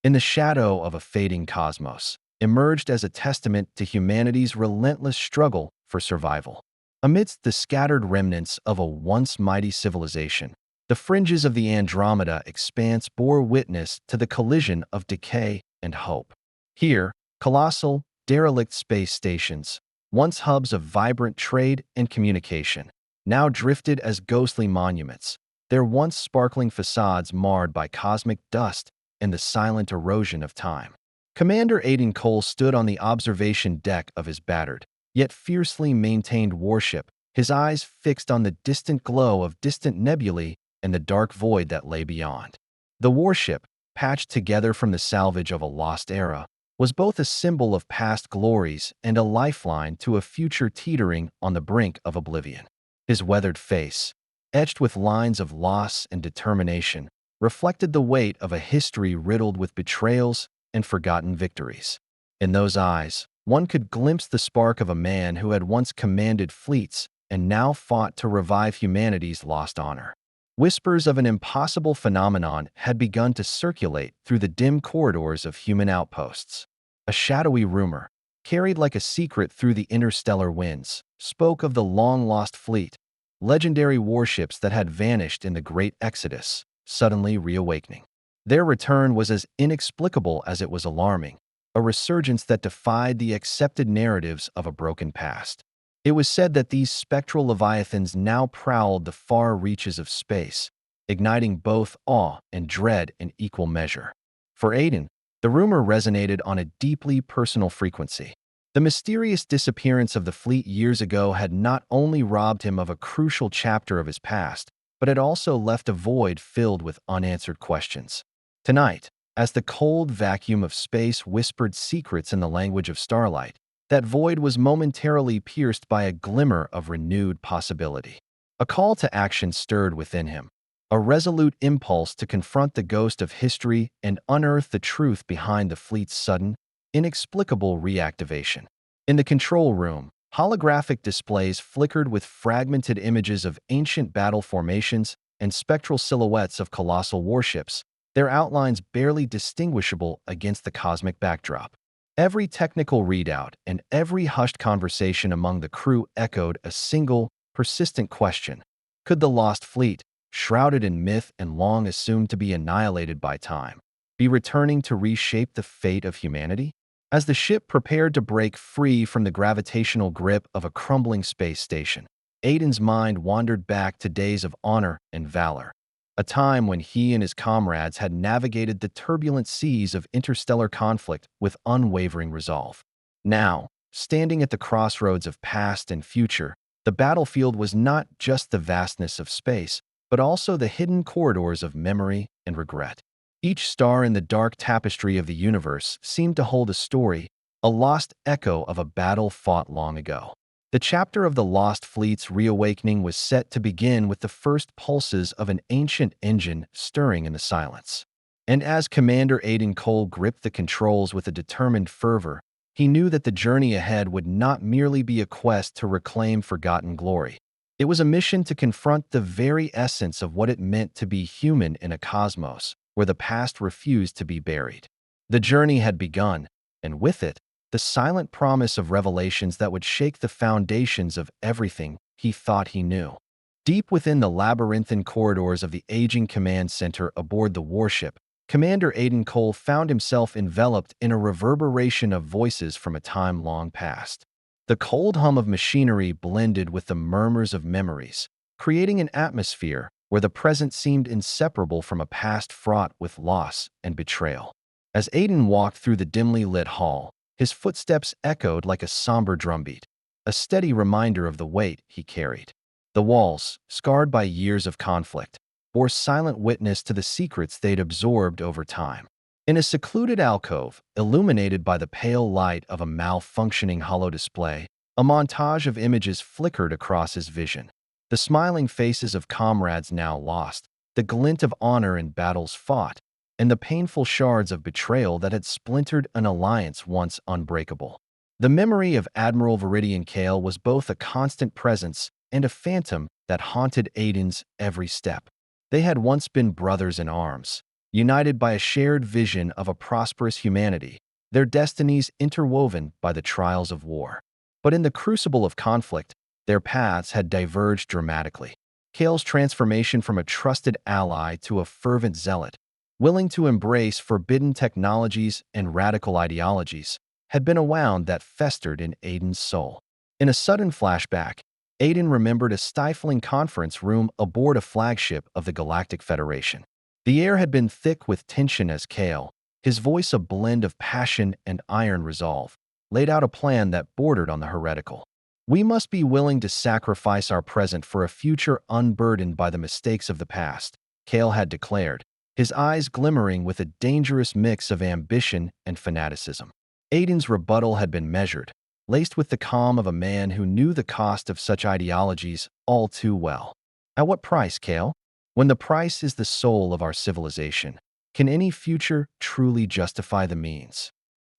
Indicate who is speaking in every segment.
Speaker 1: in the shadow of a fading cosmos, emerged as a testament to humanity's relentless struggle for survival. Amidst the scattered remnants of a once mighty civilization, the fringes of the Andromeda expanse bore witness to the collision of decay and hope. Here, colossal, derelict space stations, once hubs of vibrant trade and communication, now drifted as ghostly monuments, their once sparkling facades marred by cosmic dust and the silent erosion of time. Commander Aiden Cole stood on the observation deck of his battered, yet fiercely maintained warship, his eyes fixed on the distant glow of distant nebulae and the dark void that lay beyond. The warship, patched together from the salvage of a lost era, was both a symbol of past glories and a lifeline to a future teetering on the brink of oblivion. His weathered face, etched with lines of loss and determination, reflected the weight of a history riddled with betrayals and forgotten victories. In those eyes, one could glimpse the spark of a man who had once commanded fleets and now fought to revive humanity's lost honor. Whispers of an impossible phenomenon had begun to circulate through the dim corridors of human outposts. A shadowy rumor, carried like a secret through the interstellar winds, spoke of the long-lost fleet, legendary warships that had vanished in the Great Exodus, suddenly reawakening. Their return was as inexplicable as it was alarming, a resurgence that defied the accepted narratives of a broken past. It was said that these spectral leviathans now prowled the far reaches of space, igniting both awe and dread in equal measure. For Aiden, the rumor resonated on a deeply personal frequency. The mysterious disappearance of the fleet years ago had not only robbed him of a crucial chapter of his past, but had also left a void filled with unanswered questions. Tonight, as the cold vacuum of space whispered secrets in the language of starlight, that void was momentarily pierced by a glimmer of renewed possibility. A call to action stirred within him, a resolute impulse to confront the ghost of history and unearth the truth behind the fleet's sudden, inexplicable reactivation. In the control room, holographic displays flickered with fragmented images of ancient battle formations and spectral silhouettes of colossal warships, their outlines barely distinguishable against the cosmic backdrop. Every technical readout and every hushed conversation among the crew echoed a single, persistent question. Could the lost fleet, shrouded in myth and long assumed to be annihilated by time, be returning to reshape the fate of humanity? As the ship prepared to break free from the gravitational grip of a crumbling space station, Aiden's mind wandered back to days of honor and valor, a time when he and his comrades had navigated the turbulent seas of interstellar conflict with unwavering resolve. Now, standing at the crossroads of past and future, the battlefield was not just the vastness of space, but also the hidden corridors of memory and regret. Each star in the dark tapestry of the universe seemed to hold a story, a lost echo of a battle fought long ago. The chapter of the Lost Fleet's reawakening was set to begin with the first pulses of an ancient engine stirring in the silence. And as Commander Aiden Cole gripped the controls with a determined fervor, he knew that the journey ahead would not merely be a quest to reclaim forgotten glory. It was a mission to confront the very essence of what it meant to be human in a cosmos where the past refused to be buried. The journey had begun, and with it, the silent promise of revelations that would shake the foundations of everything he thought he knew. Deep within the labyrinthine corridors of the aging command center aboard the warship, Commander Aiden Cole found himself enveloped in a reverberation of voices from a time long past. The cold hum of machinery blended with the murmurs of memories, creating an atmosphere where the present seemed inseparable from a past fraught with loss and betrayal. As Aiden walked through the dimly lit hall, his footsteps echoed like a somber drumbeat, a steady reminder of the weight he carried. The walls, scarred by years of conflict, bore silent witness to the secrets they'd absorbed over time. In a secluded alcove, illuminated by the pale light of a malfunctioning holodisplay, a montage of images flickered across his vision. The smiling faces of comrades now lost, the glint of honor in battles fought, and the painful shards of betrayal that had splintered an alliance once unbreakable. The memory of Admiral Viridian Kale was both a constant presence and a phantom that haunted Aiden's every step. They had once been brothers in arms, united by a shared vision of a prosperous humanity, their destinies interwoven by the trials of war. But in the crucible of conflict, their paths had diverged dramatically. Kale's transformation from a trusted ally to a fervent zealot, willing to embrace forbidden technologies and radical ideologies, had been a wound that festered in Aiden's soul. In a sudden flashback, Aiden remembered a stifling conference room aboard a flagship of the Galactic Federation. The air had been thick with tension as Kale, his voice a blend of passion and iron resolve, laid out a plan that bordered on the heretical. "We must be willing to sacrifice our present for a future unburdened by the mistakes of the past," Kale had declared, his eyes glimmering with a dangerous mix of ambition and fanaticism. Aiden's rebuttal had been measured, laced with the calm of a man who knew the cost of such ideologies all too well. "At what price, Kale? When the price is the soul of our civilization, can any future truly justify the means?"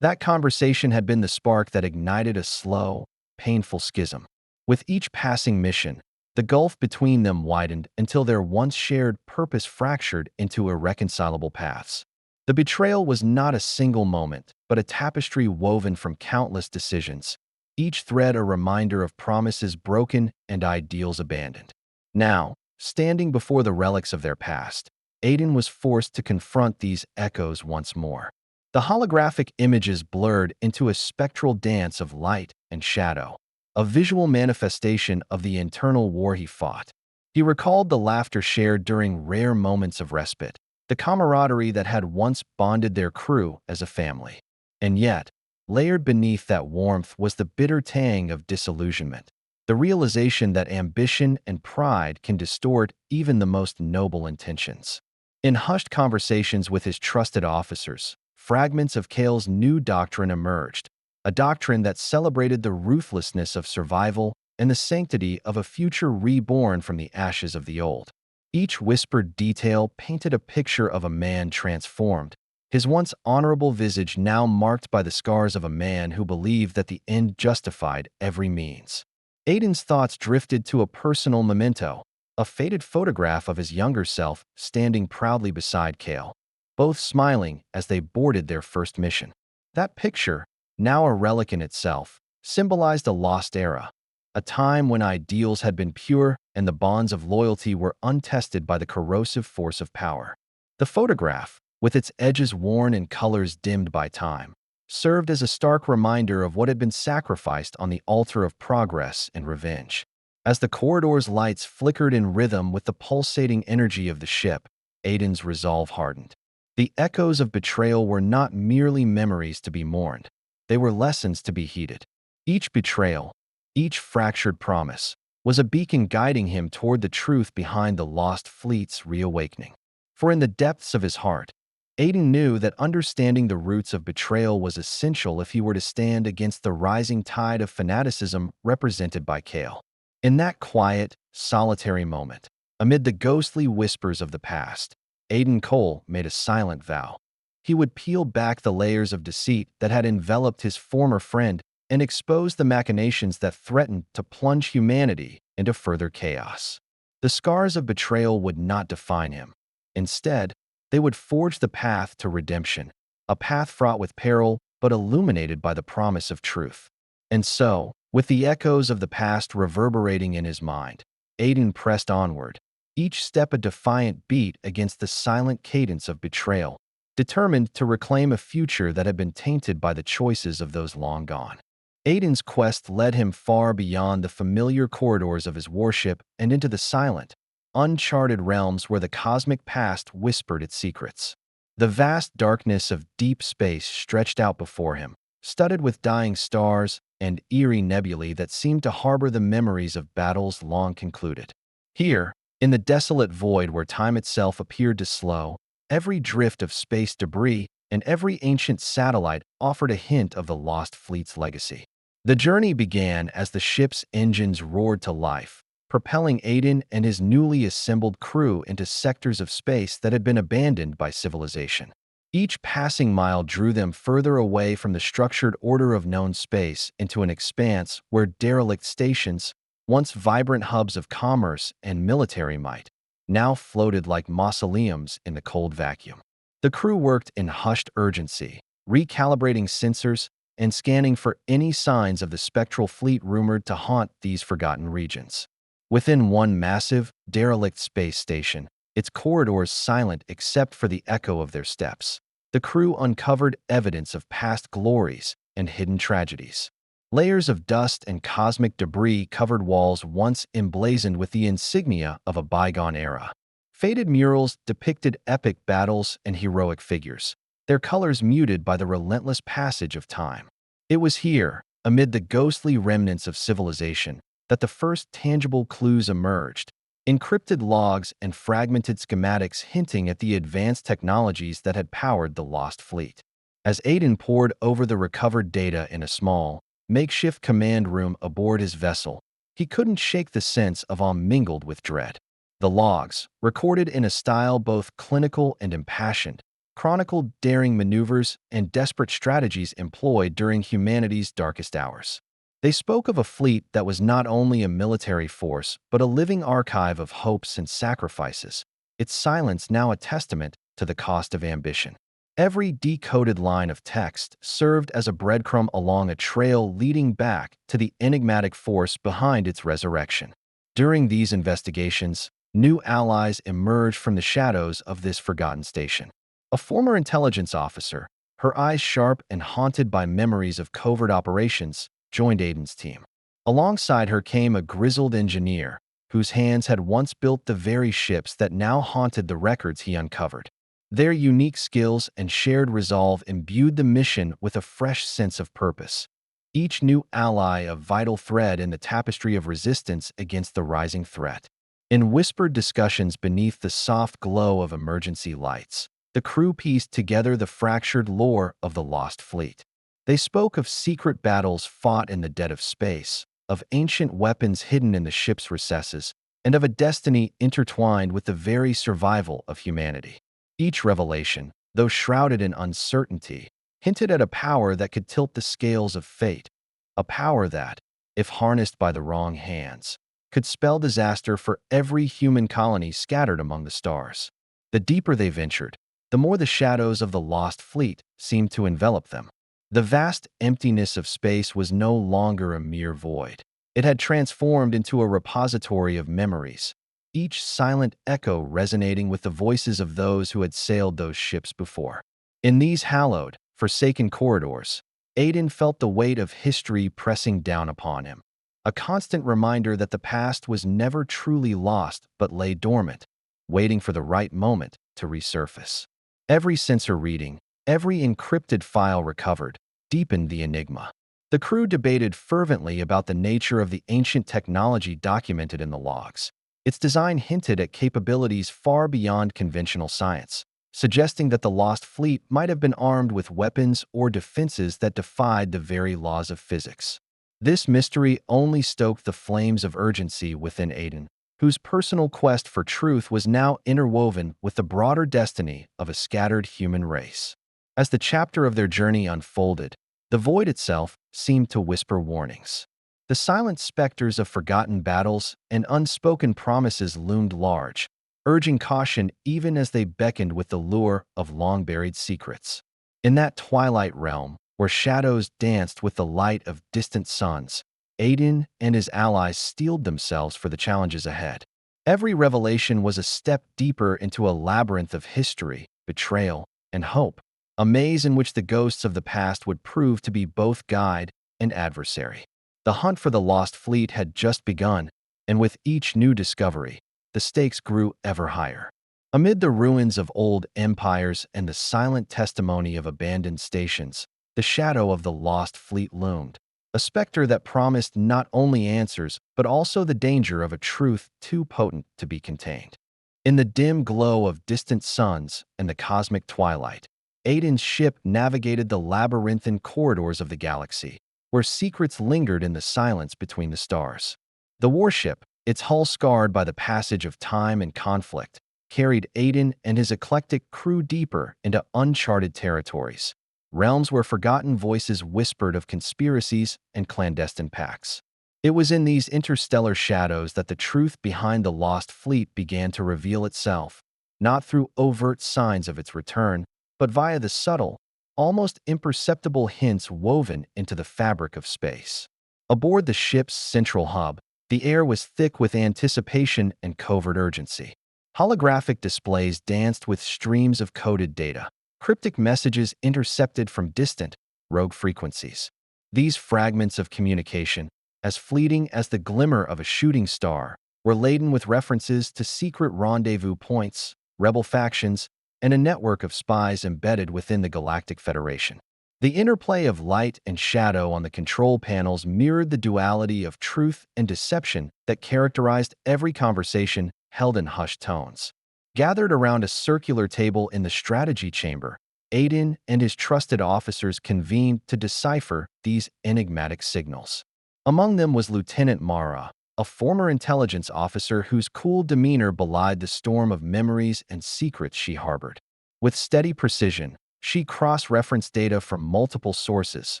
Speaker 1: That conversation had been the spark that ignited a slow, painful schism. With each passing mission, the gulf between them widened until their once shared purpose fractured into irreconcilable paths. The betrayal was not a single moment, but a tapestry woven from countless decisions, each thread a reminder of promises broken and ideals abandoned. Now, standing before the relics of their past, Aiden was forced to confront these echoes once more. The holographic images blurred into a spectral dance of light and shadow, a visual manifestation of the internal war he fought. He recalled the laughter shared during rare moments of respite, the camaraderie that had once bonded their crew as a family. And yet, layered beneath that warmth was the bitter tang of disillusionment, the realization that ambition and pride can distort even the most noble intentions. In hushed conversations with his trusted officers, fragments of Kale's new doctrine emerged, a doctrine that celebrated the ruthlessness of survival and the sanctity of a future reborn from the ashes of the old. Each whispered detail painted a picture of a man transformed, his once honorable visage now marked by the scars of a man who believed that the end justified every means. Aiden's thoughts drifted to a personal memento, a faded photograph of his younger self standing proudly beside Kale, both smiling as they boarded their first mission. That picture, now a relic in itself, symbolized a lost era, a time when ideals had been pure and the bonds of loyalty were untested by the corrosive force of power. The photograph, with its edges worn and colors dimmed by time, served as a stark reminder of what had been sacrificed on the altar of progress and revenge. As the corridor's lights flickered in rhythm with the pulsating energy of the ship, Aiden's resolve hardened. The echoes of betrayal were not merely memories to be mourned. They were lessons to be heeded. Each betrayal, each fractured promise, was a beacon guiding him toward the truth behind the lost fleet's reawakening. For in the depths of his heart, Aiden knew that understanding the roots of betrayal was essential if he were to stand against the rising tide of fanaticism represented by Kale. In that quiet, solitary moment, amid the ghostly whispers of the past, Aiden Cole made a silent vow. He would peel back the layers of deceit that had enveloped his former friend and expose the machinations that threatened to plunge humanity into further chaos. The scars of betrayal would not define him. Instead, they would forge the path to redemption, a path fraught with peril but illuminated by the promise of truth. And so, with the echoes of the past reverberating in his mind, Aiden pressed onward, each step a defiant beat against the silent cadence of betrayal, determined to reclaim a future that had been tainted by the choices of those long gone. Aiden's quest led him far beyond the familiar corridors of his warship and into the silent, uncharted realms where the cosmic past whispered its secrets. The vast darkness of deep space stretched out before him, studded with dying stars and eerie nebulae that seemed to harbor the memories of battles long concluded. Here, in the desolate void where time itself appeared to slow, every drift of space debris and every ancient satellite offered a hint of the lost fleet's legacy. The journey began as the ship's engines roared to life, propelling Aiden and his newly assembled crew into sectors of space that had been abandoned by civilization. Each passing mile drew them further away from the structured order of known space into an expanse where derelict stations, once vibrant hubs of commerce and military might, now floated like mausoleums in the cold vacuum. The crew worked in hushed urgency, recalibrating sensors and scanning for any signs of the spectral fleet rumored to haunt these forgotten regions. Within one massive, derelict space station, its corridors silent except for the echo of their steps, the crew uncovered evidence of past glories and hidden tragedies. Layers of dust and cosmic debris covered walls once emblazoned with the insignia of a bygone era. Faded murals depicted epic battles and heroic figures, their colors muted by the relentless passage of time. It was here, amid the ghostly remnants of civilization, that the first tangible clues emerged, encrypted logs and fragmented schematics hinting at the advanced technologies that had powered the lost fleet. As Aiden pored over the recovered data in a small, makeshift command room aboard his vessel, he couldn't shake the sense of awe mingled with dread. The logs, recorded in a style both clinical and impassioned, chronicled daring maneuvers and desperate strategies employed during humanity's darkest hours. They spoke of a fleet that was not only a military force but a living archive of hopes and sacrifices, its silence now a testament to the cost of ambition. Every decoded line of text served as a breadcrumb along a trail leading back to the enigmatic force behind its resurrection. During these investigations, new allies emerged from the shadows of this forgotten station. A former intelligence officer, her eyes sharp and haunted by memories of covert operations, joined Aiden's team. Alongside her came a grizzled engineer, whose hands had once built the very ships that now haunted the records he uncovered. Their unique skills and shared resolve imbued the mission with a fresh sense of purpose. Each new ally a vital thread in the tapestry of resistance against the rising threat. In whispered discussions beneath the soft glow of emergency lights, the crew pieced together the fractured lore of the lost fleet. They spoke of secret battles fought in the dead of space, of ancient weapons hidden in the ship's recesses, and of a destiny intertwined with the very survival of humanity. Each revelation, though shrouded in uncertainty, hinted at a power that could tilt the scales of fate, a power that, if harnessed by the wrong hands, could spell disaster for every human colony scattered among the stars. The deeper they ventured, the more the shadows of the lost fleet seemed to envelop them. The vast emptiness of space was no longer a mere void. It had transformed into a repository of memories, each silent echo resonating with the voices of those who had sailed those ships before. In these hallowed, forsaken corridors, Aiden felt the weight of history pressing down upon him, a constant reminder that the past was never truly lost but lay dormant, waiting for the right moment to resurface. Every sensor reading, every encrypted file recovered, deepened the enigma. The crew debated fervently about the nature of the ancient technology documented in the logs. Its design hinted at capabilities far beyond conventional science, suggesting that the lost fleet might have been armed with weapons or defenses that defied the very laws of physics. This mystery only stoked the flames of urgency within Aiden, whose personal quest for truth was now interwoven with the broader destiny of a scattered human race. As the chapter of their journey unfolded, the void itself seemed to whisper warnings. The silent specters of forgotten battles and unspoken promises loomed large, urging caution even as they beckoned with the lure of long-buried secrets. In that twilight realm, where shadows danced with the light of distant suns, Aiden and his allies steeled themselves for the challenges ahead. Every revelation was a step deeper into a labyrinth of history, betrayal, and hope, a maze in which the ghosts of the past would prove to be both guide and adversary. The hunt for the lost fleet had just begun, and with each new discovery, the stakes grew ever higher. Amid the ruins of old empires and the silent testimony of abandoned stations, the shadow of the lost fleet loomed, a specter that promised not only answers but also the danger of a truth too potent to be contained. In the dim glow of distant suns and the cosmic twilight, Aiden's ship navigated the labyrinthine corridors of the galaxy, where secrets lingered in the silence between the stars. The warship, its hull scarred by the passage of time and conflict, carried Aiden and his eclectic crew deeper into uncharted territories, realms where forgotten voices whispered of conspiracies and clandestine pacts. It was in these interstellar shadows that the truth behind the lost fleet began to reveal itself, not through overt signs of its return, but via the subtle, almost imperceptible hints woven into the fabric of space. Aboard the ship's central hub, the air was thick with anticipation and covert urgency. Holographic displays danced with streams of coded data, cryptic messages intercepted from distant, rogue frequencies. These fragments of communication, as fleeting as the glimmer of a shooting star, were laden with references to secret rendezvous points, rebel factions, and a network of spies embedded within the Galactic Federation. The interplay of light and shadow on the control panels mirrored the duality of truth and deception that characterized every conversation held in hushed tones. Gathered around a circular table in the strategy chamber, Aiden and his trusted officers convened to decipher these enigmatic signals. Among them was Lieutenant Mara, a former intelligence officer whose cool demeanor belied the storm of memories and secrets she harbored. With steady precision, she cross-referenced data from multiple sources,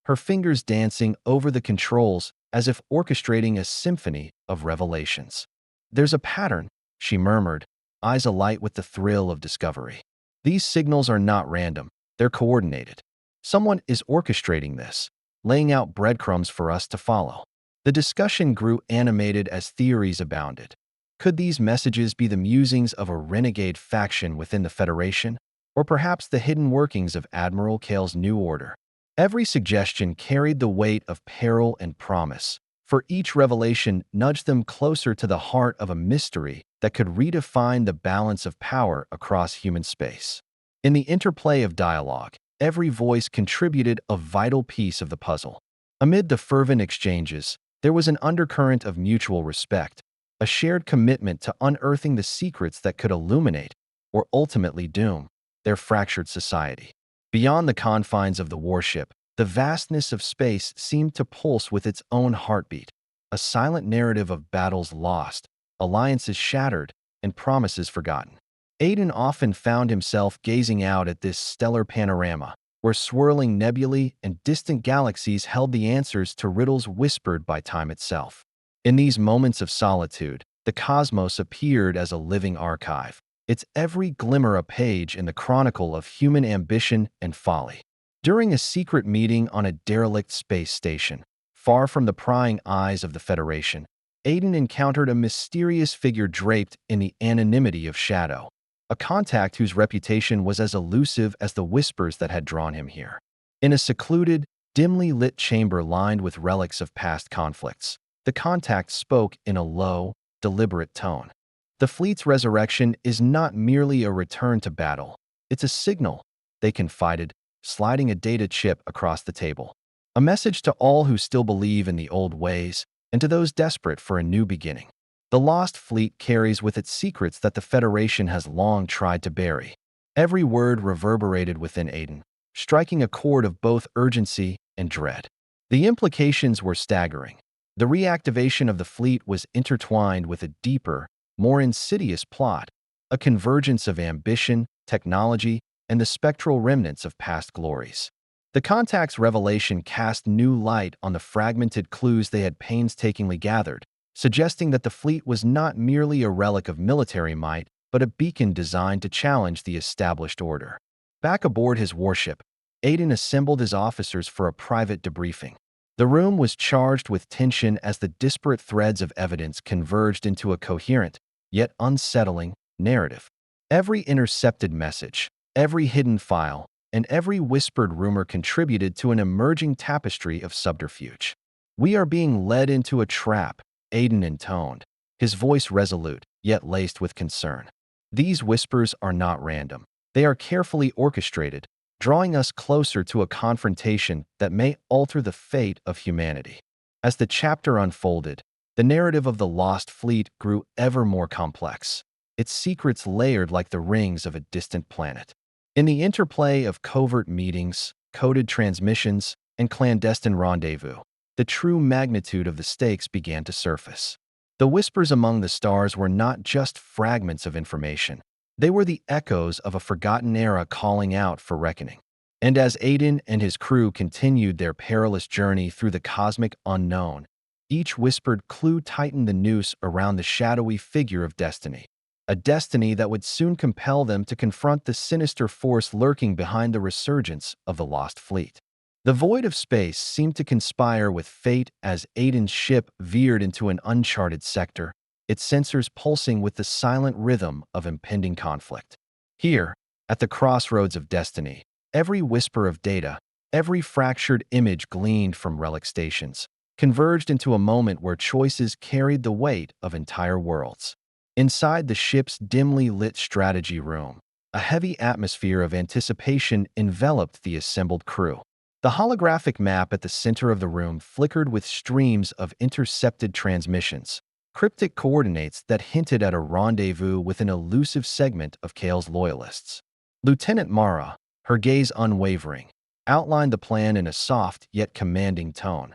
Speaker 1: her fingers dancing over the controls as if orchestrating a symphony of revelations. "There's a pattern," she murmured, eyes alight with the thrill of discovery. "These signals are not random, they're coordinated. Someone is orchestrating this, laying out breadcrumbs for us to follow." The discussion grew animated as theories abounded. Could these messages be the musings of a renegade faction within the Federation? Or perhaps the hidden workings of Admiral Kale's new order? Every suggestion carried the weight of peril and promise, for each revelation nudged them closer to the heart of a mystery that could redefine the balance of power across human space. In the interplay of dialogue, every voice contributed a vital piece of the puzzle. Amid the fervent exchanges, there was an undercurrent of mutual respect, a shared commitment to unearthing the secrets that could illuminate, or ultimately doom, their fractured society. Beyond the confines of the warship, the vastness of space seemed to pulse with its own heartbeat, a silent narrative of battles lost, alliances shattered, and promises forgotten. Aiden often found himself gazing out at this stellar panorama, where swirling nebulae and distant galaxies held the answers to riddles whispered by time itself. In these moments of solitude, the cosmos appeared as a living archive, its every glimmer a page in the chronicle of human ambition and folly. During a secret meeting on a derelict space station, far from the prying eyes of the Federation, Aiden encountered a mysterious figure draped in the anonymity of shadow, a contact whose reputation was as elusive as the whispers that had drawn him here. In a secluded, dimly lit chamber lined with relics of past conflicts, the contact spoke in a low, deliberate tone. "The fleet's resurrection is not merely a return to battle. It's a signal," they confided, sliding a data chip across the table. "A message to all who still believe in the old ways, and to those desperate for a new beginning. The lost fleet carries with it secrets that the Federation has long tried to bury." Every word reverberated within Aiden, striking a chord of both urgency and dread. The implications were staggering. The reactivation of the fleet was intertwined with a deeper, more insidious plot, a convergence of ambition, technology, and the spectral remnants of past glories. The contact's revelation cast new light on the fragmented clues they had painstakingly gathered, suggesting that the fleet was not merely a relic of military might, but a beacon designed to challenge the established order. Back aboard his warship, Aiden assembled his officers for a private debriefing. The room was charged with tension as the disparate threads of evidence converged into a coherent, yet unsettling, narrative. Every intercepted message, every hidden file, and every whispered rumor contributed to an emerging tapestry of subterfuge. "We are being led into a trap," Aiden intoned, his voice resolute, yet laced with concern. "These whispers are not random. They are carefully orchestrated, drawing us closer to a confrontation that may alter the fate of humanity." As the chapter unfolded, the narrative of the lost fleet grew ever more complex, its secrets layered like the rings of a distant planet. In the interplay of covert meetings, coded transmissions, and clandestine rendezvous, the true magnitude of the stakes began to surface. The whispers among the stars were not just fragments of information. They were the echoes of a forgotten era calling out for reckoning. And as Aiden and his crew continued their perilous journey through the cosmic unknown, each whispered clue tightened the noose around the shadowy figure of destiny. a destiny that would soon compel them to confront the sinister force lurking behind the resurgence of the lost fleet. The void of space seemed to conspire with fate as Aiden's ship veered into an uncharted sector, its sensors pulsing with the silent rhythm of impending conflict. Here, at the crossroads of destiny, every whisper of data, every fractured image gleaned from relic stations, converged into a moment where choices carried the weight of entire worlds. Inside the ship's dimly lit strategy room, a heavy atmosphere of anticipation enveloped the assembled crew. The holographic map at the center of the room flickered with streams of intercepted transmissions, cryptic coordinates that hinted at a rendezvous with an elusive segment of Kale's loyalists. Lieutenant Mara, her gaze unwavering, outlined the plan in a soft yet commanding tone.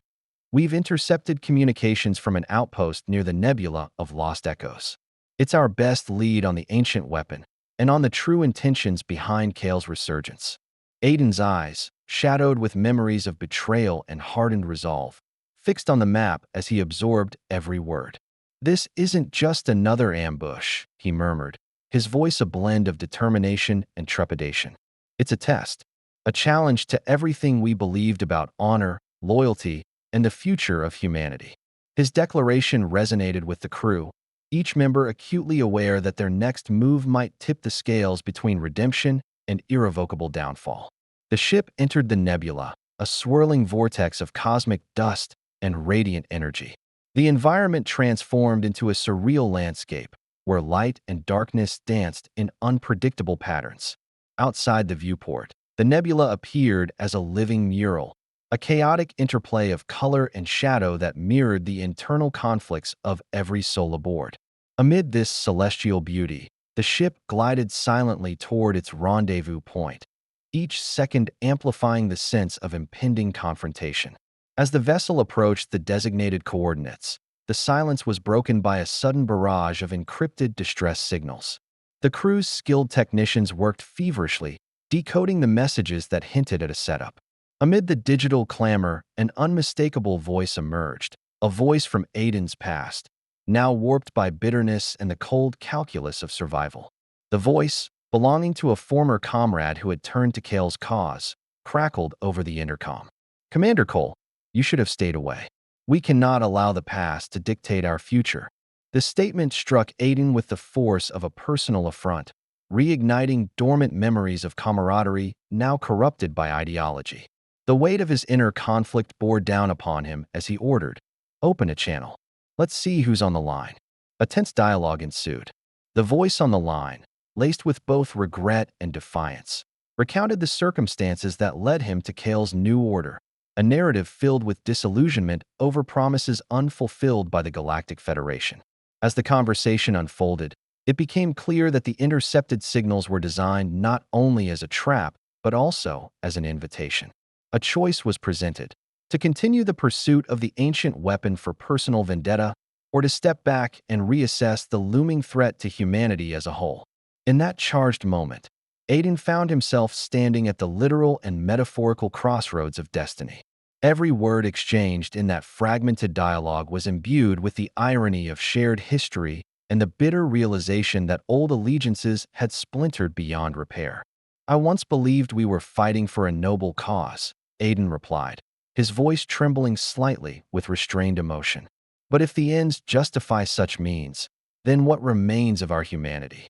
Speaker 1: "We've intercepted communications from an outpost near the Nebula of Lost Echoes. It's our best lead on the ancient weapon and on the true intentions behind Kale's resurgence." Aiden's eyes, shadowed with memories of betrayal and hardened resolve, fixed on the map as he absorbed every word. "This isn't just another ambush," he murmured, his voice a blend of determination and trepidation. "It's a test, a challenge to everything we believed about honor, loyalty, and the future of humanity." His declaration resonated with the crew, each member acutely aware that their next move might tip the scales between redemption and irrevocable downfall. The ship entered the nebula, a swirling vortex of cosmic dust and radiant energy. The environment transformed into a surreal landscape, where light and darkness danced in unpredictable patterns. Outside the viewport, the nebula appeared as a living mural, a chaotic interplay of color and shadow that mirrored the internal conflicts of every soul aboard. Amid this celestial beauty, the ship glided silently toward its rendezvous point, each second amplifying the sense of impending confrontation. As the vessel approached the designated coordinates, the silence was broken by a sudden barrage of encrypted distress signals. The crew's skilled technicians worked feverishly, decoding the messages that hinted at a setup. Amid the digital clamor, an unmistakable voice emerged, a voice from Aiden's past, now warped by bitterness and the cold calculus of survival. The voice, belonging to a former comrade who had turned to Kale's cause, crackled over the intercom. "Commander Cole, you should have stayed away. We cannot allow the past to dictate our future." The statement struck Aiden with the force of a personal affront, reigniting dormant memories of camaraderie now corrupted by ideology. The weight of his inner conflict bore down upon him as he ordered, "Open a channel. Let's see who's on the line." A tense dialogue ensued. The voice on the line, laced with both regret and defiance, recounted the circumstances that led him to Kale's new order, a narrative filled with disillusionment over promises unfulfilled by the Galactic Federation. As the conversation unfolded, it became clear that the intercepted signals were designed not only as a trap, but also as an invitation. A choice was presented: to continue the pursuit of the ancient weapon for personal vendetta, or to step back and reassess the looming threat to humanity as a whole. In that charged moment, Aiden found himself standing at the literal and metaphorical crossroads of destiny. Every word exchanged in that fragmented dialogue was imbued with the irony of shared history and the bitter realization that old allegiances had splintered beyond repair. "I once believed we were fighting for a noble cause," Aiden replied, his voice trembling slightly with restrained emotion. "But if the ends justify such means, then what remains of our humanity?"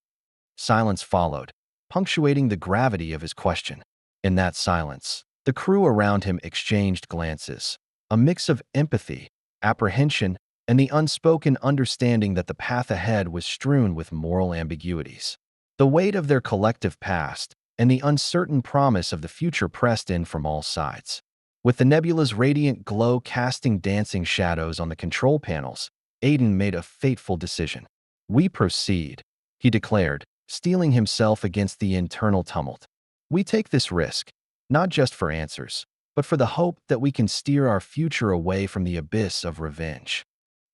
Speaker 1: Silence followed, punctuating the gravity of his question. In that silence, the crew around him exchanged glances, a mix of empathy, apprehension, and the unspoken understanding that the path ahead was strewn with moral ambiguities. The weight of their collective past and the uncertain promise of the future pressed in from all sides. With the nebula's radiant glow casting dancing shadows on the control panels, Aiden made a fateful decision. "We proceed," he declared, steeling himself against the internal tumult. "We take this risk, not just for answers, but for the hope that we can steer our future away from the abyss of revenge."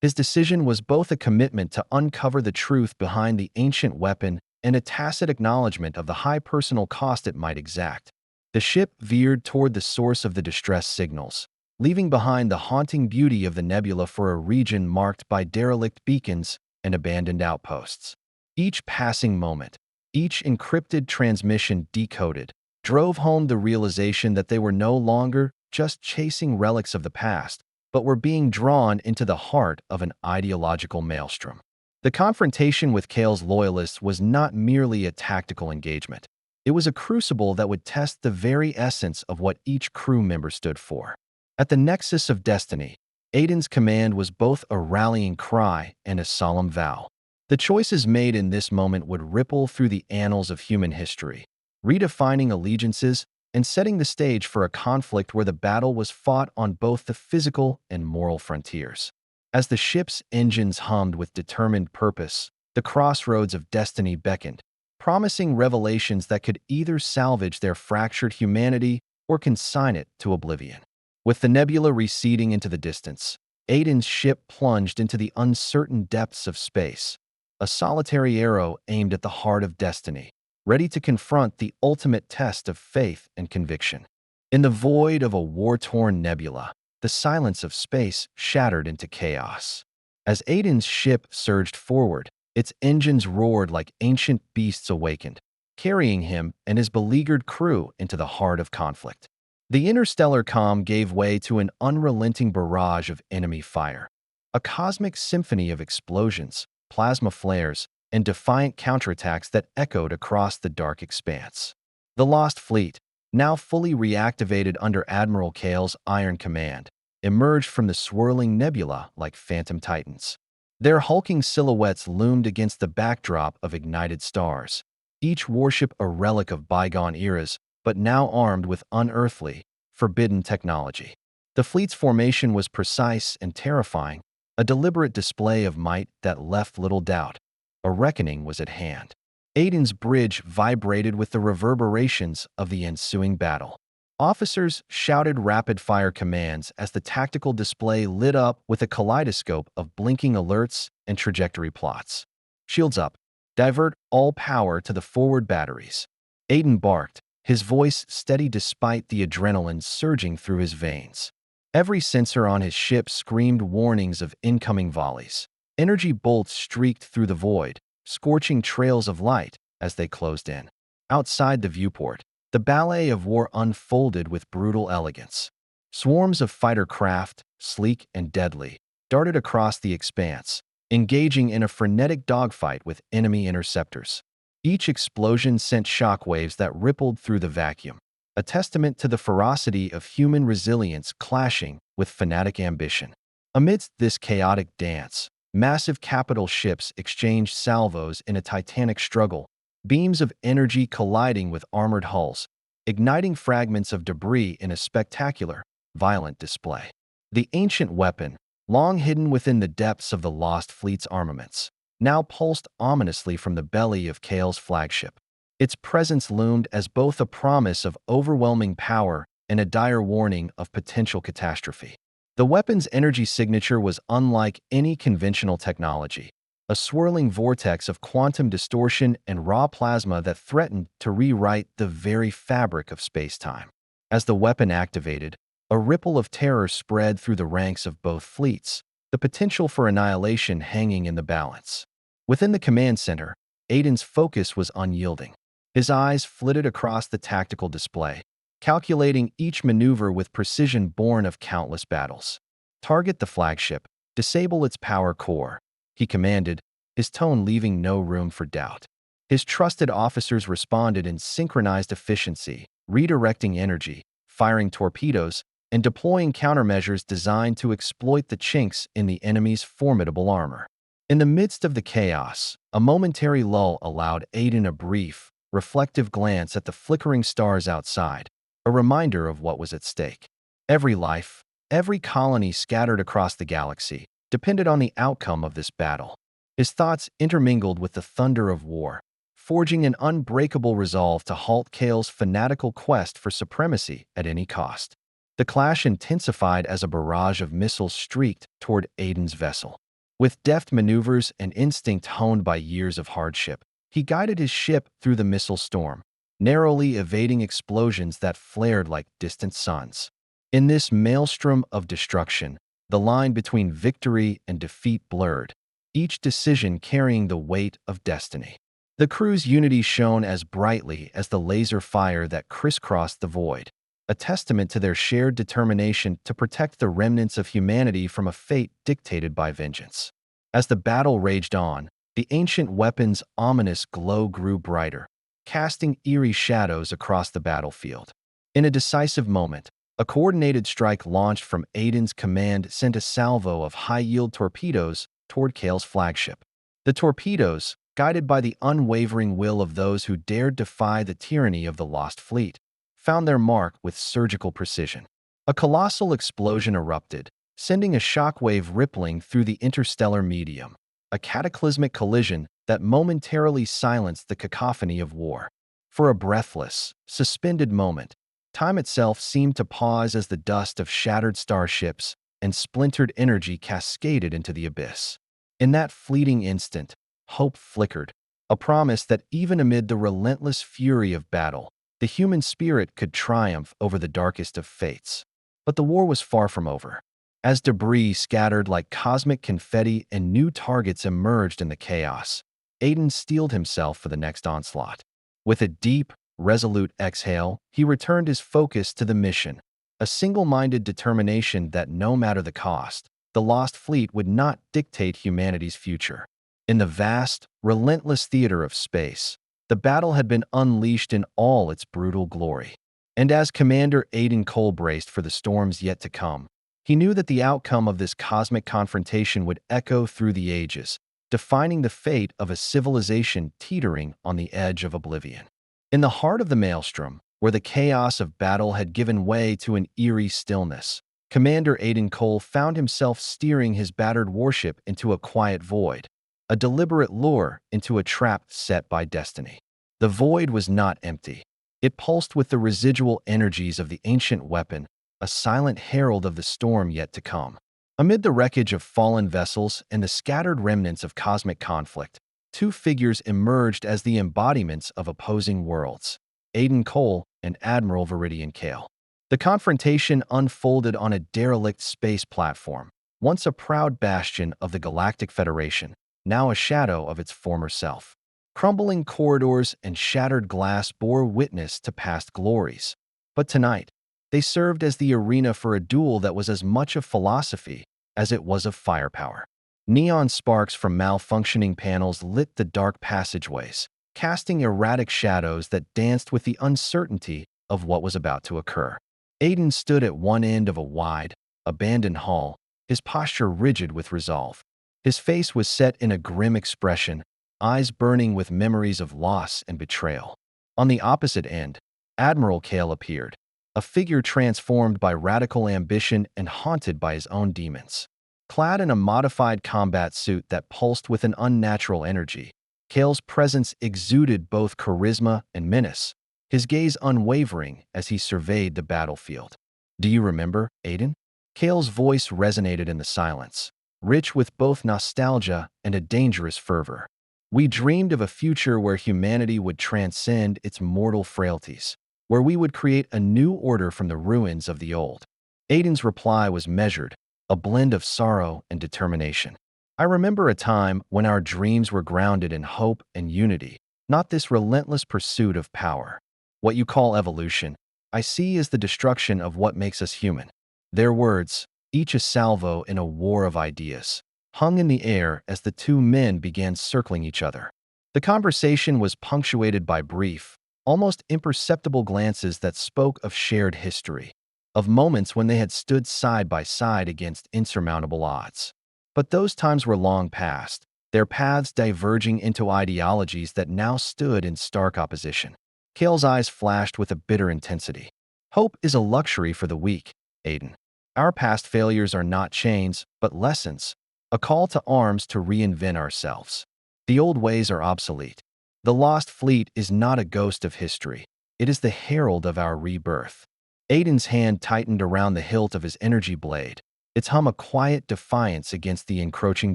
Speaker 1: His decision was both a commitment to uncover the truth behind the ancient weapon and a tacit acknowledgement of the high personal cost it might exact. The ship veered toward the source of the distress signals, leaving behind the haunting beauty of the nebula for a region marked by derelict beacons and abandoned outposts. Each passing moment, each encrypted transmission decoded, drove home the realization that they were no longer just chasing relics of the past, but were being drawn into the heart of an ideological maelstrom. The confrontation with Kale's loyalists was not merely a tactical engagement. It was a crucible that would test the very essence of what each crew member stood for. At the nexus of destiny, Aiden's command was both a rallying cry and a solemn vow. The choices made in this moment would ripple through the annals of human history, redefining allegiances and setting the stage for a conflict where the battle was fought on both the physical and moral frontiers. As the ship's engines hummed with determined purpose, the crossroads of destiny beckoned, promising revelations that could either salvage their fractured humanity or consign it to oblivion. With the nebula receding into the distance, Aiden's ship plunged into the uncertain depths of space, a solitary arrow aimed at the heart of destiny, ready to confront the ultimate test of faith and conviction. In the void of a war-torn nebula, the silence of space shattered into chaos. As Aiden's ship surged forward, its engines roared like ancient beasts awakened, carrying him and his beleaguered crew into the heart of conflict. The interstellar calm gave way to an unrelenting barrage of enemy fire, a cosmic symphony of explosions, plasma flares, and defiant counterattacks that echoed across the dark expanse. The Lost Fleet, now fully reactivated under Admiral Kale's iron command, emerged from the swirling nebula like phantom titans. Their hulking silhouettes loomed against the backdrop of ignited stars, each warship a relic of bygone eras, but now armed with unearthly, forbidden technology. The fleet's formation was precise and terrifying, a deliberate display of might that left little doubt. A reckoning was at hand. Aiden's bridge vibrated with the reverberations of the ensuing battle. Officers shouted rapid-fire commands as the tactical display lit up with a kaleidoscope of blinking alerts and trajectory plots. Shields up. Divert all power to the forward batteries. Aiden barked, his voice steady despite the adrenaline surging through his veins. Every sensor on his ship screamed warnings of incoming volleys. Energy bolts streaked through the void, scorching trails of light as they closed in. Outside the viewport, the ballet of war unfolded with brutal elegance. Swarms of fighter craft, sleek and deadly, darted across the expanse, engaging in a frenetic dogfight with enemy interceptors. Each explosion sent shockwaves that rippled through the vacuum, a testament to the ferocity of human resilience clashing with fanatic ambition. Amidst this chaotic dance, massive capital ships exchanged salvos in a titanic struggle, beams of energy colliding with armored hulls, igniting fragments of debris in a spectacular, violent display. The ancient weapon, long hidden within the depths of the Lost Fleet's armaments, now pulsed ominously from the belly of Kale's flagship. Its presence loomed as both a promise of overwhelming power and a dire warning of potential catastrophe. The weapon's energy signature was unlike any conventional technology, a swirling vortex of quantum distortion and raw plasma that threatened to rewrite the very fabric of space-time. As the weapon activated, a ripple of terror spread through the ranks of both fleets, the potential for annihilation hanging in the balance. Within the command center, Aiden's focus was unyielding. His eyes flitted across the tactical display, calculating each maneuver with precision born of countless battles. Target the flagship, disable its power core, he commanded, his tone leaving no room for doubt. His trusted officers responded in synchronized efficiency, redirecting energy, firing torpedoes, and deploying countermeasures designed to exploit the chinks in the enemy's formidable armor. In the midst of the chaos, a momentary lull allowed Aiden a brief, reflective glance at the flickering stars outside, a reminder of what was at stake. Every life, every colony scattered across the galaxy, depended on the outcome of this battle. His thoughts intermingled with the thunder of war, forging an unbreakable resolve to halt Kale's fanatical quest for supremacy at any cost. The clash intensified as a barrage of missiles streaked toward Aiden's vessel. With deft maneuvers and instinct honed by years of hardship, he guided his ship through the missile storm, narrowly evading explosions that flared like distant suns. In this maelstrom of destruction, the line between victory and defeat blurred, each decision carrying the weight of destiny. The crew's unity shone as brightly as the laser fire that crisscrossed the void, a testament to their shared determination to protect the remnants of humanity from a fate dictated by vengeance. As the battle raged on, the ancient weapon's ominous glow grew brighter, casting eerie shadows across the battlefield. In a decisive moment, a coordinated strike launched from Aiden's command sent a salvo of high-yield torpedoes toward Kale's flagship. The torpedoes, guided by the unwavering will of those who dared defy the tyranny of the lost fleet, found their mark with surgical precision. A colossal explosion erupted, sending a shockwave rippling through the interstellar medium, a cataclysmic collision that momentarily silenced the cacophony of war. For a breathless, suspended moment, time itself seemed to pause as the dust of shattered starships and splintered energy cascaded into the abyss. In that fleeting instant, hope flickered, a promise that even amid the relentless fury of battle, the human spirit could triumph over the darkest of fates. But the war was far from over. As debris scattered like cosmic confetti and new targets emerged in the chaos, Aiden steeled himself for the next onslaught. With a deep, resolute exhale, he returned his focus to the mission, a single-minded determination that no matter the cost, the lost fleet would not dictate humanity's future. In the vast, relentless theater of space, the battle had been unleashed in all its brutal glory. And as Commander Aiden Cole braced for the storms yet to come, he knew that the outcome of this cosmic confrontation would echo through the ages, defining the fate of a civilization teetering on the edge of oblivion. In the heart of the maelstrom, where the chaos of battle had given way to an eerie stillness, Commander Aiden Cole found himself steering his battered warship into a quiet void, a deliberate lure into a trap set by destiny. The void was not empty. It pulsed with the residual energies of the ancient weapon, a silent herald of the storm yet to come. Amid the wreckage of fallen vessels and the scattered remnants of cosmic conflict, two figures emerged as the embodiments of opposing worlds: Aiden Cole and Admiral Viridian Kale. The confrontation unfolded on a derelict space platform, once a proud bastion of the Galactic Federation, now a shadow of its former self. Crumbling corridors and shattered glass bore witness to past glories. But tonight, they served as the arena for a duel that was as much of philosophy as it was of firepower. Neon sparks from malfunctioning panels lit the dark passageways, casting erratic shadows that danced with the uncertainty of what was about to occur. Aiden stood at one end of a wide, abandoned hall, his posture rigid with resolve. His face was set in a grim expression, eyes burning with memories of loss and betrayal. On the opposite end, Admiral Kale appeared, a figure transformed by radical ambition and haunted by his own demons. Clad in a modified combat suit that pulsed with an unnatural energy, Kale's presence exuded both charisma and menace, his gaze unwavering as he surveyed the battlefield. "Do you remember, Aiden?" Kale's voice resonated in the silence, rich with both nostalgia and a dangerous fervor. "We dreamed of a future where humanity would transcend its mortal frailties, where we would create a new order from the ruins of the old." Aiden's reply was measured, a blend of sorrow and determination. "I remember a time when our dreams were grounded in hope and unity, not this relentless pursuit of power. What you call evolution, I see as the destruction of what makes us human." Their words, each a salvo in a war of ideas, hung in the air as the two men began circling each other. The conversation was punctuated by brief, almost imperceptible glances that spoke of shared history, of moments when they had stood side by side against insurmountable odds. But those times were long past, their paths diverging into ideologies that now stood in stark opposition. Kale's eyes flashed with a bitter intensity. "Hope is a luxury for the weak, Aiden. Our past failures are not chains, but lessons, a call to arms to reinvent ourselves. The old ways are obsolete. The lost fleet is not a ghost of history. It is the herald of our rebirth." Aiden's hand tightened around the hilt of his energy blade, its hum a quiet defiance against the encroaching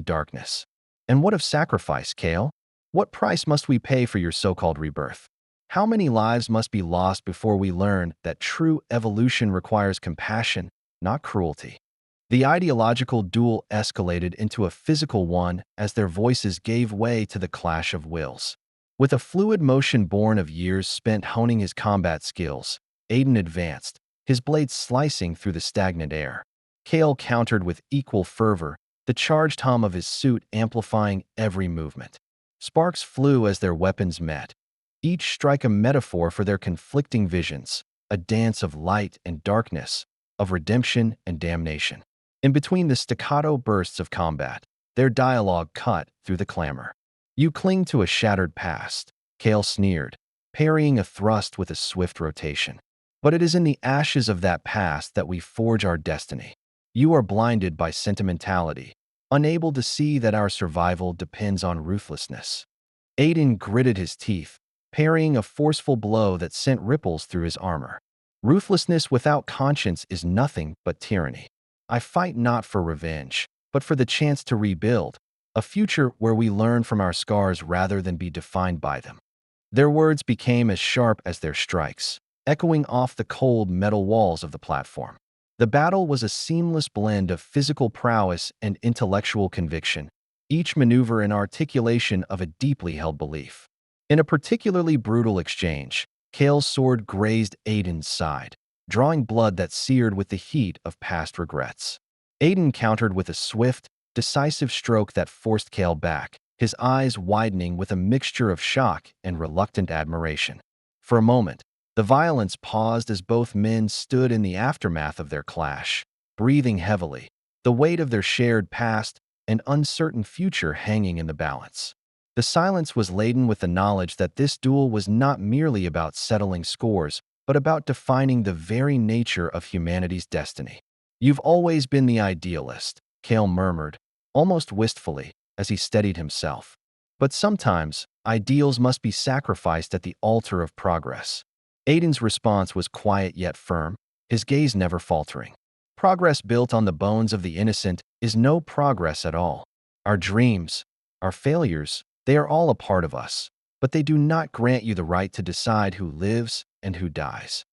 Speaker 1: darkness. "And what of sacrifice, Kale? What price must we pay for your so-called rebirth? How many lives must be lost before we learn that true evolution requires compassion, not cruelty?" The ideological duel escalated into a physical one as their voices gave way to the clash of wills. With a fluid motion born of years spent honing his combat skills, Aiden advanced, his blades slicing through the stagnant air. Kale countered with equal fervor, the charged hum of his suit amplifying every movement. Sparks flew as their weapons met, each strike a metaphor for their conflicting visions, a dance of light and darkness, of redemption and damnation. In between the staccato bursts of combat, their dialogue cut through the clamor. "You cling to a shattered past," Kale sneered, parrying a thrust with a swift rotation. "But it is in the ashes of that past that we forge our destiny. You are blinded by sentimentality, unable to see that our survival depends on ruthlessness." Aiden gritted his teeth, parrying a forceful blow that sent ripples through his armor. "Ruthlessness without conscience is nothing but tyranny. I fight not for revenge, but for the chance to rebuild, a future where we learn from our scars rather than be defined by them." Their words became as sharp as their strikes, echoing off the cold metal walls of the platform. The battle was a seamless blend of physical prowess and intellectual conviction, each maneuver an articulation of a deeply held belief. In a particularly brutal exchange, Kale's sword grazed Aiden's side, drawing blood that seared with the heat of past regrets. Aiden countered with a swift, decisive stroke that forced Kale back, his eyes widening with a mixture of shock and reluctant admiration. For a moment, the violence paused as both men stood in the aftermath of their clash, breathing heavily, the weight of their shared past and uncertain future hanging in the balance. The silence was laden with the knowledge that this duel was not merely about settling scores, but about defining the very nature of humanity's destiny. "You've always been the idealist," Kale murmured, almost wistfully, as he steadied himself. "But sometimes, ideals must be sacrificed at the altar of progress." Aiden's response was quiet yet firm, his gaze never faltering. "Progress built on the bones of the innocent is no progress at all. Our dreams, our failures, they are all a part of us, but they do not grant you the right to decide who lives and who dies."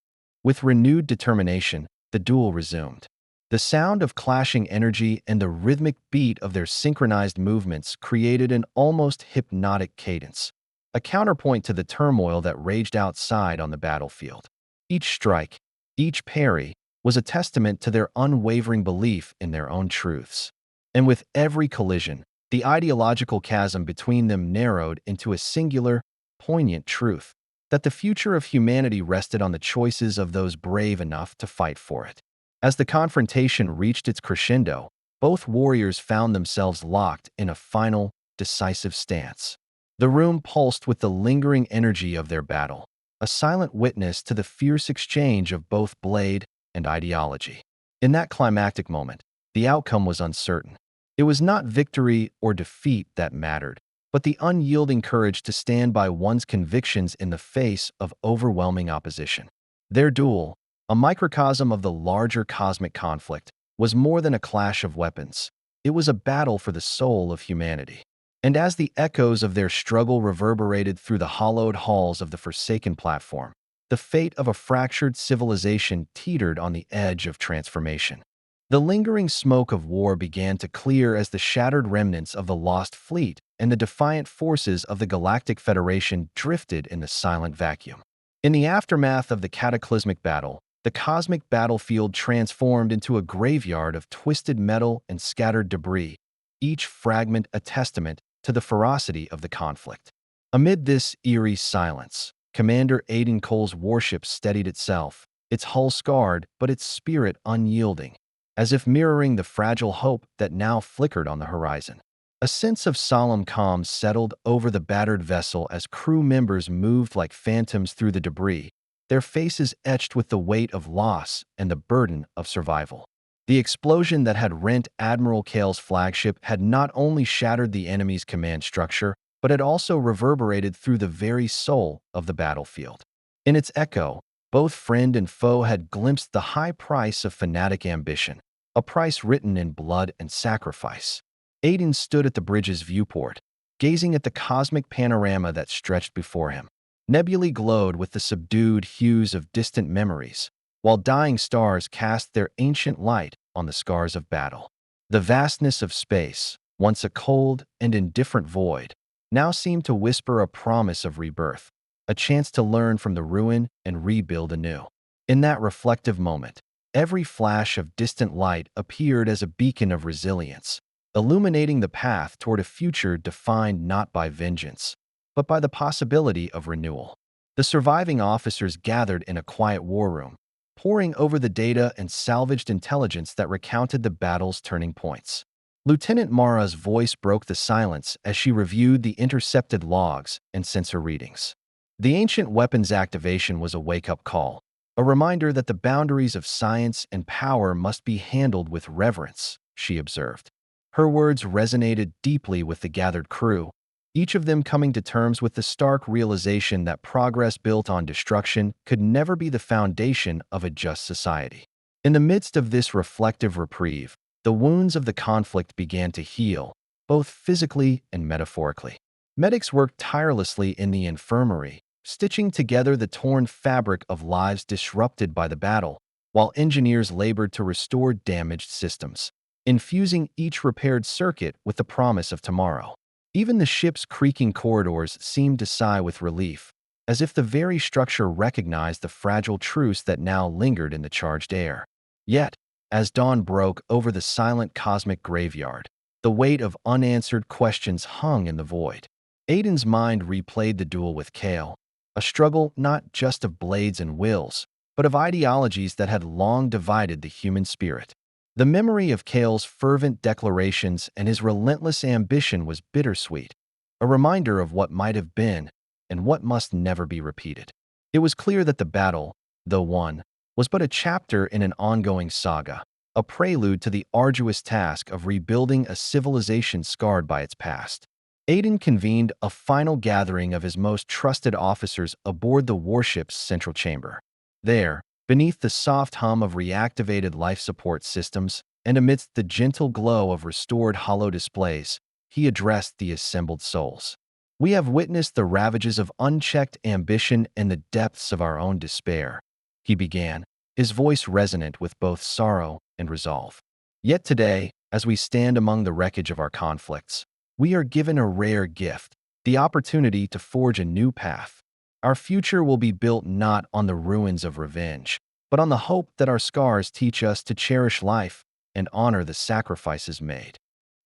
Speaker 1: With renewed determination, the duel resumed. The sound of clashing energy and the rhythmic beat of their synchronized movements created an almost hypnotic cadence, a counterpoint to the turmoil that raged outside on the battlefield. Each strike, each parry, was a testament to their unwavering belief in their own truths. And with every collision, the ideological chasm between them narrowed into a singular, poignant truth, that the future of humanity rested on the choices of those brave enough to fight for it. As the confrontation reached its crescendo, both warriors found themselves locked in a final, decisive stance. The room pulsed with the lingering energy of their battle, a silent witness to the fierce exchange of both blade and ideology. In that climactic moment, the outcome was uncertain. It was not victory or defeat that mattered, but the unyielding courage to stand by one's convictions in the face of overwhelming opposition. Their duel, a microcosm of the larger cosmic conflict, was more than a clash of weapons. It was a battle for the soul of humanity. And as the echoes of their struggle reverberated through the hollowed halls of the Forsaken platform, the fate of a fractured civilization teetered on the edge of transformation. The lingering smoke of war began to clear as the shattered remnants of the lost fleet and the defiant forces of the Galactic Federation drifted in the silent vacuum. In the aftermath of the cataclysmic battle, the cosmic battlefield transformed into a graveyard of twisted metal and scattered debris, each fragment a testament to the ferocity of the conflict. Amid this eerie silence, Commander Aiden Cole's warship steadied itself, its hull scarred but its spirit unyielding, as if mirroring the fragile hope that now flickered on the horizon. A sense of solemn calm settled over the battered vessel as crew members moved like phantoms through the debris, their faces etched with the weight of loss and the burden of survival. The explosion that had rent Admiral Kale's flagship had not only shattered the enemy's command structure, but had also reverberated through the very soul of the battlefield. In its echo, both friend and foe had glimpsed the high price of fanatic ambition, a price written in blood and sacrifice. Aiden stood at the bridge's viewport, gazing at the cosmic panorama that stretched before him. Nebulae glowed with the subdued hues of distant memories, while dying stars cast their ancient light on the scars of battle. The vastness of space, once a cold and indifferent void, now seemed to whisper a promise of rebirth, a chance to learn from the ruin and rebuild anew. In that reflective moment, every flash of distant light appeared as a beacon of resilience, illuminating the path toward a future defined not by vengeance, but by the possibility of renewal. The surviving officers gathered in a quiet war room, poring over the data and salvaged intelligence that recounted the battle's turning points. Lieutenant Mara's voice broke the silence as she reviewed the intercepted logs and sensor readings. The ancient weapons activation was a wake-up call, a reminder that the boundaries of science and power must be handled with reverence, she observed. Her words resonated deeply with the gathered crew, each of them coming to terms with the stark realization that progress built on destruction could never be the foundation of a just society. In the midst of this reflective reprieve, the wounds of the conflict began to heal, both physically and metaphorically. Medics worked tirelessly in the infirmary, stitching together the torn fabric of lives disrupted by the battle, while engineers labored to restore damaged systems, infusing each repaired circuit with the promise of tomorrow. Even the ship's creaking corridors seemed to sigh with relief, as if the very structure recognized the fragile truce that now lingered in the charged air. Yet, as dawn broke over the silent cosmic graveyard, the weight of unanswered questions hung in the void. Aiden's mind replayed the duel with Kale, a struggle not just of blades and wills, but of ideologies that had long divided the human spirit. The memory of Kale's fervent declarations and his relentless ambition was bittersweet, a reminder of what might have been and what must never be repeated. It was clear that the battle, though won, was but a chapter in an ongoing saga, a prelude to the arduous task of rebuilding a civilization scarred by its past. Aiden convened a final gathering of his most trusted officers aboard the Warship's central chamber. There, beneath the soft hum of reactivated life support systems and amidst the gentle glow of restored holo displays, he addressed the assembled souls. "We have witnessed the ravages of unchecked ambition and the depths of our own despair," he began, his voice resonant with both sorrow and resolve. "Yet today, as we stand among the wreckage of our conflicts, we are given a rare gift, the opportunity to forge a new path. Our future will be built not on the ruins of revenge, but on the hope that our scars teach us to cherish life and honor the sacrifices made."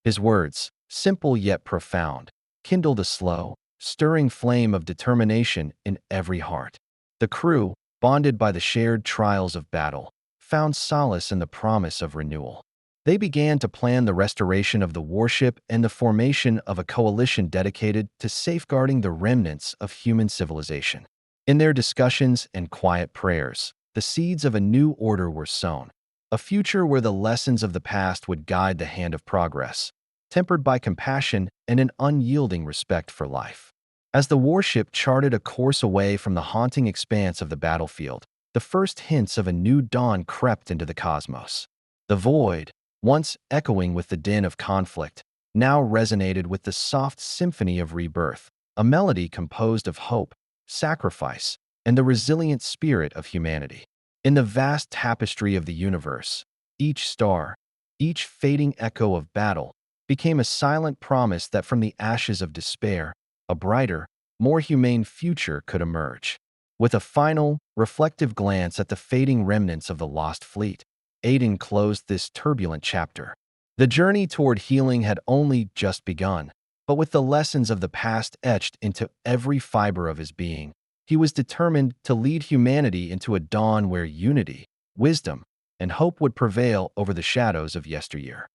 Speaker 1: His words, simple yet profound, kindled a slow, stirring flame of determination in every heart. The crew, bonded by the shared trials of battle, found solace in the promise of renewal. They began to plan the restoration of the warship and the formation of a coalition dedicated to safeguarding the remnants of human civilization. In their discussions and quiet prayers, the seeds of a new order were sown, a future where the lessons of the past would guide the hand of progress, tempered by compassion and an unyielding respect for life. As the warship charted a course away from the haunting expanse of the battlefield, the first hints of a new dawn crept into the cosmos. The void, once echoing with the din of conflict, now resonated with the soft symphony of rebirth, a melody composed of hope, sacrifice, and the resilient spirit of humanity. In the vast tapestry of the universe, each star, each fading echo of battle, became a silent promise that from the ashes of despair, a brighter, more humane future could emerge. With a final, reflective glance at the fading remnants of the lost fleet, Aiden closed this turbulent chapter. The journey toward healing had only just begun, but with the lessons of the past etched into every fiber of his being, he was determined to lead humanity into a dawn where unity, wisdom, and hope would prevail over the shadows of yesteryear.